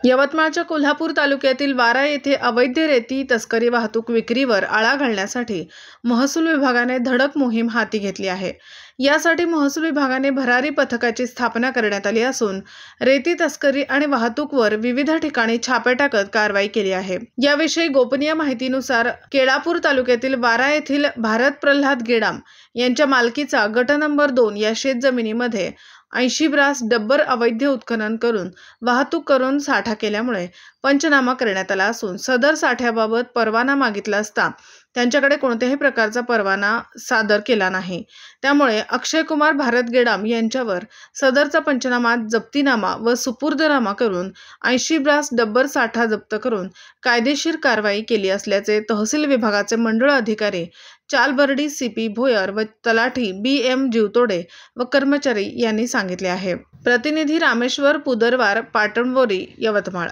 यवतमाळच्या कोल्हापूर तालुक्यातील वारा येथे अवैध रेती तस्करी वाहतूक विक्रीवर आळा घालण्यासाठी महसूल विभागाने धडक मोहीम हाती घेतली आहे। यासाठी महसूल विभागाने भरारी पथकाची स्थापना करण्यात आली असून रेती तस्करी आणि वाहतूकवर विविध ठिकाणी छापे टाकत कारवाई केली आहे। याविषयी गोपनीय माहितीनुसार केळापूर तालुक्यातील वारा येथील भारत प्रल्हाद गेडाम यांच्या मालकीचा गट नंबर 2 या शेतजमिनीमध्ये 80 ब्रास डब्बर अवैध उत्खनन करून वाहतूक करून साठा केल्यामुळे पंचनामा करण्यात आला असून सदर साठ्याबाबत परवाना मागितला असता त्यांच्याकडे कोणत्याही प्रकारचा परवाना सादर केला नाही। त्यामुळे अक्षय कुमार भारत गेडाम यांच्यावर सदरचा पंचनामा, जप्तीनामा व सुपूर्दनामा करून 80 ब्रास डब्बर साठा जप्त करून कायदेशीर कारवाई केली असल्याचे तहसील विभागाचे मंडळ अधिकारी चालबर्डी CP भोयर व तलाठी BM जीवतोडे व कर्मचारी यांनी सांगितले आहे। प्रतिनिधी रामेश्वर पुदरवार, पाटणवोरी, यवतमाळ।